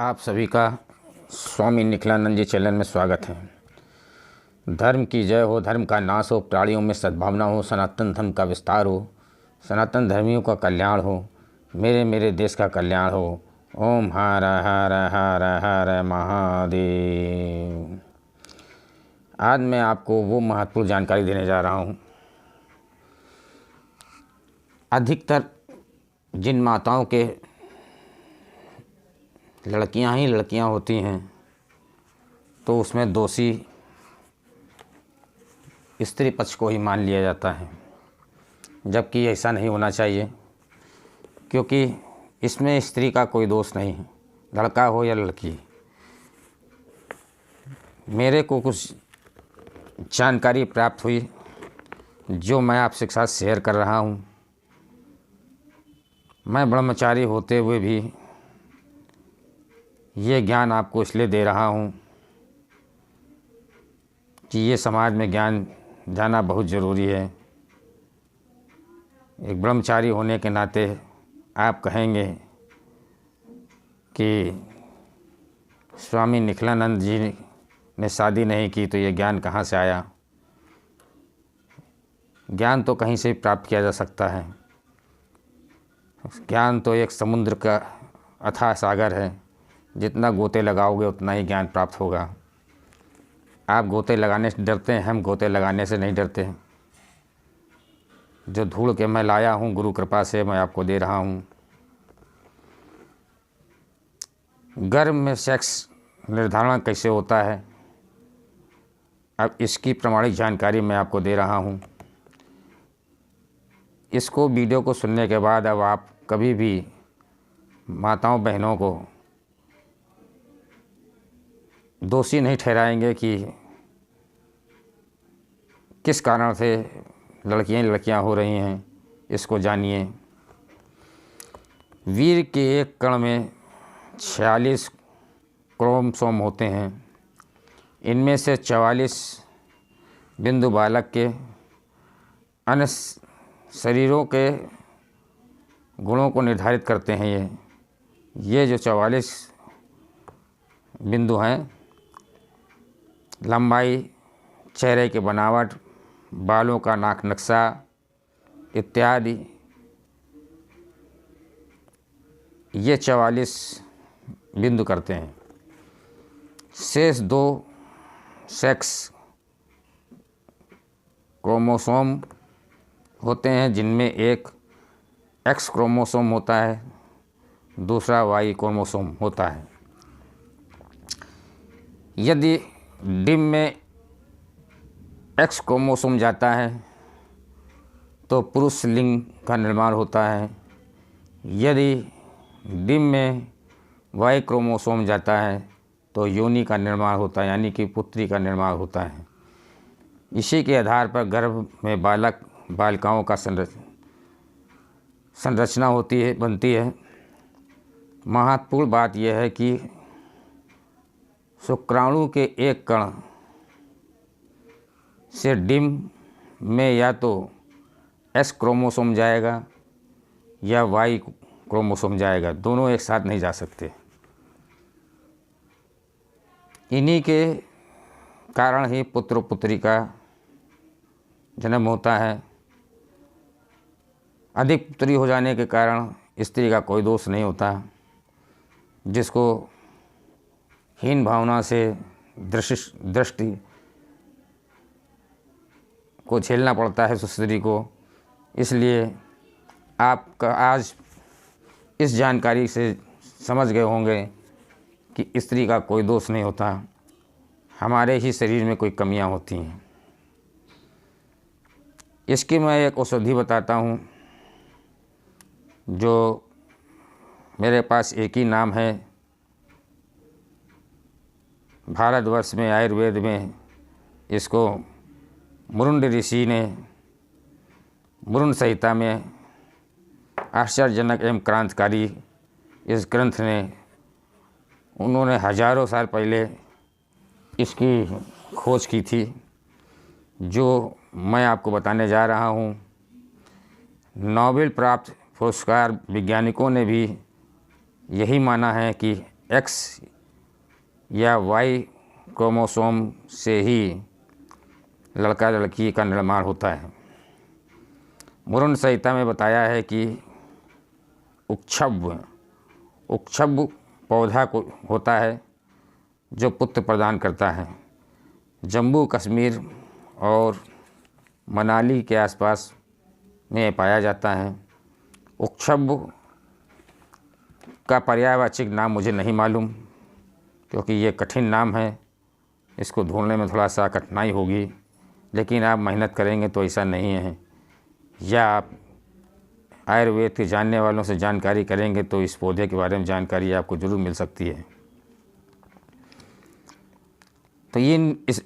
आप सभी का स्वामी निखिलानंद जी चैनल में स्वागत है। धर्म की जय हो, धर्म का नाश हो, प्राणियों में सद्भावना हो, सनातन धर्म का विस्तार हो, सनातन धर्मियों का कल्याण हो, मेरे देश का कल्याण हो। ओम हर हर हर हर महादेव। आज मैं आपको वो महत्वपूर्ण जानकारी देने जा रहा हूँ। अधिकतर जिन माताओं के लड़कियां ही लड़कियां होती हैं तो उसमें दोषी स्त्री पक्ष को ही मान लिया जाता है, जबकि ऐसा नहीं होना चाहिए, क्योंकि इसमें स्त्री का कोई दोष नहीं है, लड़का हो या लड़की। मेरे को कुछ जानकारी प्राप्त हुई जो मैं आपके साथ शेयर कर रहा हूँ। मैं ब्रह्मचारी होते हुए भी ये ज्ञान आपको इसलिए दे रहा हूँ कि ये समाज में ज्ञान जाना बहुत ज़रूरी है। एक ब्रह्मचारी होने के नाते आप कहेंगे कि स्वामी निखिलानंद जी ने शादी नहीं की तो ये ज्ञान कहाँ से आया। ज्ञान तो कहीं से प्राप्त किया जा सकता है। ज्ञान तो एक समुद्र का अथाह सागर है, जितना गोते लगाओगे उतना ही ज्ञान प्राप्त होगा। आप गोते लगाने से डरते हैं, हम गोते लगाने से नहीं डरते हैं। जो ढूंढ के मैं लाया हूँ गुरु कृपा से मैं आपको दे रहा हूँ। गर्भ में सेक्स निर्धारण कैसे होता है, अब इसकी प्रमाणिक जानकारी मैं आपको दे रहा हूँ। इसको वीडियो को सुनने के बाद अब आप कभी भी माताओं बहनों को दोषी नहीं ठहराएंगे कि किस कारण से लड़कियां हो रही हैं। इसको जानिए। वीर के एक कण में 46 क्रोमोसोम होते हैं। इनमें से 44 बिंदु बालक के अन्य शरीरों के गुणों को निर्धारित करते हैं। ये जो 44 बिंदु हैं, लंबाई, चेहरे की बनावट, बालों का नाक नक्शा इत्यादि, ये 44 बिंदु करते हैं। शेष 2 सेक्स क्रोमोसोम होते हैं, जिनमें एक एक्स क्रोमोसोम होता है, दूसरा वाई क्रोमोसोम होता है। यदि डिम में एक्स क्रोमोसोम जाता है तो पुरुष लिंग का निर्माण होता है। यदि डिम में वाई क्रोमोसोम जाता है तो योनि का निर्माण होता है, यानी कि पुत्री का निर्माण होता है। इसी के आधार पर गर्भ में बालक बालिकाओं का संरचना बनती है। महत्वपूर्ण बात यह है कि शुक्राणु के एक कण से डिम में या तो एस क्रोमोसोम जाएगा या वाई क्रोमोसोम जाएगा, दोनों एक साथ नहीं जा सकते। इन्हीं के कारण ही पुत्र पुत्री का जन्म होता है। अधिक पुत्री हो जाने के कारण स्त्री का कोई दोष नहीं होता, जिसको हीन भावना से दृष्टि को झेलना पड़ता है स्त्री को। इसलिए आप आज इस जानकारी से समझ गए होंगे कि स्त्री का कोई दोष नहीं होता, हमारे ही शरीर में कोई कमियां होती हैं। इसकी मैं एक औषधि बताता हूँ, जो मेरे पास एक ही नाम है। भारतवर्ष में आयुर्वेद में इसको मुरुंड ऋषि ने मुरुंड संहिता में आश्चर्यजनक एवं क्रांतिकारी इस ग्रंथ ने उन्होंने हजारों साल पहले इसकी खोज की थी, जो मैं आपको बताने जा रहा हूँ। नोबेल प्राप्त पुरस्कार वैज्ञानिकों ने भी यही माना है कि एक्स या वाई क्रोमोसोम से ही लड़का लड़की का निर्माण होता है। मुरुंड संहिता में बताया है कि उक्षब पौधा को होता है जो पुत्र प्रदान करता है। जम्मू कश्मीर और मनाली के आसपास में पाया जाता है। उक्षब का पर्यायवाची नाम मुझे नहीं मालूम, क्योंकि ये कठिन नाम है, इसको ढूंढने में थोड़ा सा कठिनाई होगी, लेकिन आप मेहनत करेंगे तो ऐसा नहीं है, या आप आयुर्वेद के जानने वालों से जानकारी करेंगे तो इस पौधे के बारे में जानकारी आपको ज़रूर मिल सकती है। तो इस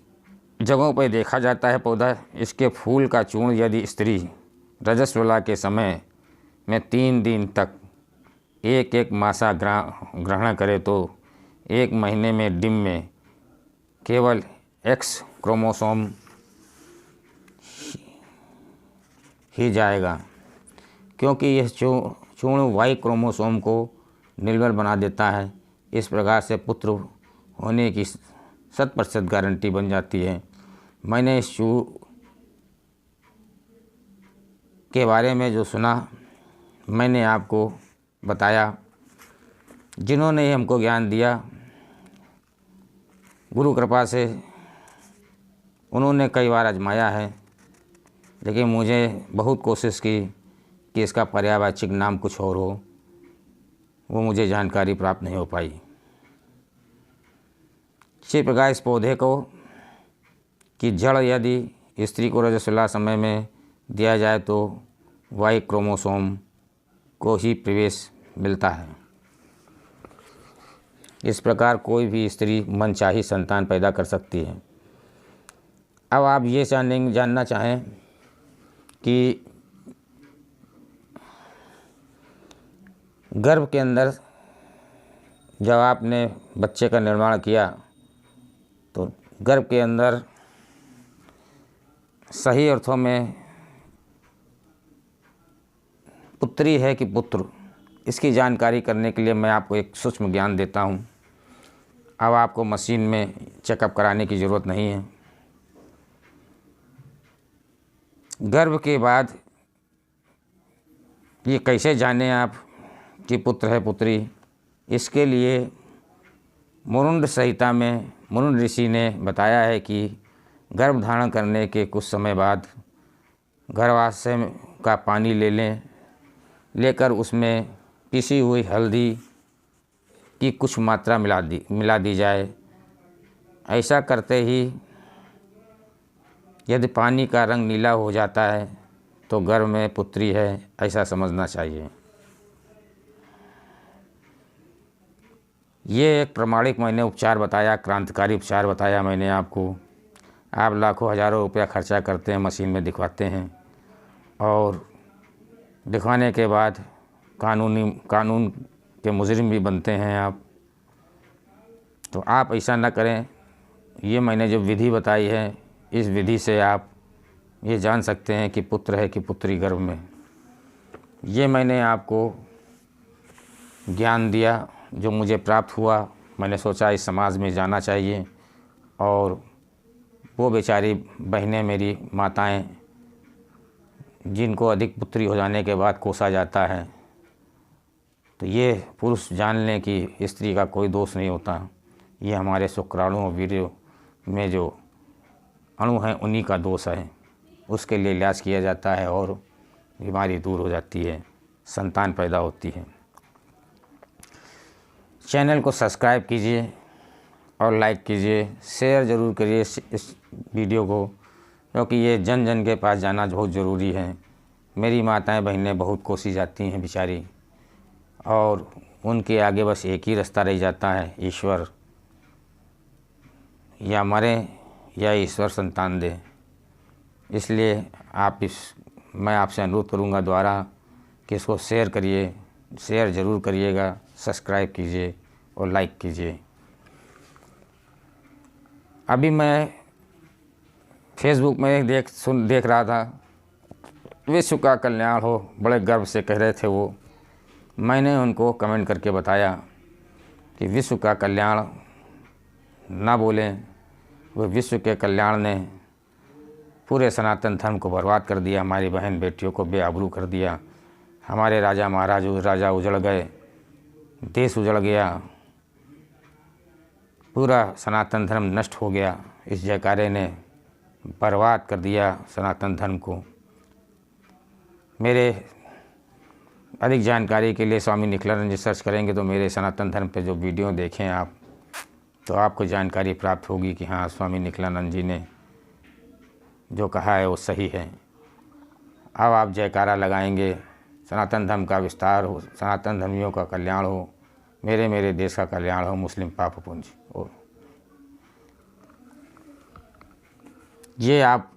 जगहों पर देखा जाता है पौधा। इसके फूल का चूर्ण यदि स्त्री रजस्वला के समय में 3 दिन तक एक मासा ग्रहण करे तो 1 महीने में डिम में केवल एक्स क्रोमोसोम ही जाएगा, क्योंकि यह चूर्ण वाई क्रोमोसोम को निर्बल बना देता है। इस प्रकार से पुत्र होने की 100% गारंटी बन जाती है। मैंने इस के बारे में जो सुना मैंने आपको बताया। जिन्होंने हमको ज्ञान दिया गुरु कृपा से, उन्होंने कई बार आजमाया है, लेकिन मुझे बहुत कोशिश की कि इसका पर्यायवाची नाम कुछ और हो, वो मुझे जानकारी प्राप्त नहीं हो पाई। इसी प्रकार इस पौधे को कि जड़ यदि स्त्री को रजस्वला समय में दिया जाए तो वाई क्रोमोसोम को ही प्रवेश मिलता है। इस प्रकार कोई भी स्त्री मनचाही संतान पैदा कर सकती है। अब आप ये जानना चाहें कि गर्भ के अंदर जब आपने बच्चे का निर्माण किया तो गर्भ के अंदर सही अर्थों में पुत्री है कि पुत्र, इसकी जानकारी करने के लिए मैं आपको एक सूक्ष्म ज्ञान देता हूँ। अब आपको मशीन में चेकअप कराने की ज़रूरत नहीं है। गर्भ के बाद ये कैसे जाने आप कि पुत्र है पुत्री, इसके लिए मुरुंड संहिता में मुरुंड ऋषि ने बताया है कि गर्भ धारण करने के कुछ समय बाद गर्भाशय का पानी लेकर उसमें पिसी हुई हल्दी की कुछ मात्रा मिला दी जाए। ऐसा करते ही यदि पानी का रंग नीला हो जाता है तो गर्भ में पुत्री है, ऐसा समझना चाहिए। ये एक प्रमाणिक मैंने उपचार बताया, क्रांतिकारी उपचार बताया मैंने आपको। आप लाखों हज़ारों रुपया खर्चा करते हैं, मशीन में दिखवाते हैं, और दिखवाने के बाद कानून के मुजरिम भी बनते हैं आप। तो आप ऐसा ना करें। ये मैंने जो विधि बताई है, इस विधि से आप ये जान सकते हैं कि पुत्र है कि पुत्री गर्भ में। ये मैंने आपको ज्ञान दिया जो मुझे प्राप्त हुआ। मैंने सोचा इस समाज में जाना चाहिए, और वो बेचारी बहनें मेरी माताएं जिनको अधिक पुत्री हो जाने के बाद कोसा जाता है, तो ये पुरुष जान लें कि स्त्री का कोई दोष नहीं होता। ये हमारे शुक्राणु और वीर्य में जो अणु हैं उन्हीं का दोष है। उसके लिए इलाज किया जाता है और बीमारी दूर हो जाती है, संतान पैदा होती है। चैनल को सब्सक्राइब कीजिए और लाइक कीजिए, शेयर ज़रूर करिए इस वीडियो को, क्योंकि ये जन जन के पास जाना बहुत ज़रूरी है। मेरी माताएं बहनें बहुत कोसी जाती हैं बेचारी, और उनके आगे बस एक ही रास्ता रह जाता है, ईश्वर, या मरे या ईश्वर संतान दे। इसलिए मैं आपसे अनुरोध करूंगा द्वारा कि इसको शेयर करिए, शेयर ज़रूर करिएगा, सब्सक्राइब कीजिए और लाइक कीजिए। अभी मैं फेसबुक में देख रहा था, विश्व का कल्याण हो, बड़े गर्व से कह रहे थे वो। मैंने उनको कमेंट करके बताया कि विश्व का कल्याण ना बोलें, वो विश्व के कल्याण ने पूरे सनातन धर्म को बर्बाद कर दिया, हमारी बहन बेटियों को बेआबरू कर दिया, हमारे राजा महाराज राजा उजड़ गए, देश उजड़ गया, पूरा सनातन धर्म नष्ट हो गया। इस जयकारे ने बर्बाद कर दिया सनातन धर्म को। मेरे अधिक जानकारी के लिए स्वामी निखिलानंद जी सर्च करेंगे तो मेरे सनातन धर्म पे जो वीडियो देखें आप, तो आपको जानकारी प्राप्त होगी कि हाँ, स्वामी निखिलानंद जी ने जो कहा है वो सही है। अब आप जयकारा लगाएंगे, सनातन धर्म का विस्तार हो, सनातन धर्मियों का कल्याण हो, मेरे देश का कल्याण हो, मुस्लिम पाप पुंज हो। ये आप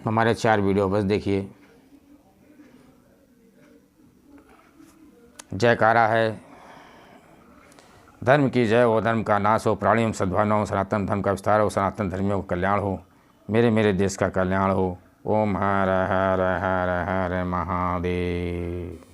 हमारे 4 वीडियो बस देखिए। जयकारा है, धर्म की जय हो, धर्म का नाश हो, प्राणियों में सद्भावना हो, सनातन धर्म का विस्तार हो, सनातन धर्मियों का कल्याण हो, मेरे देश का कल्याण हो। ओम हर हर हर हर महादेव।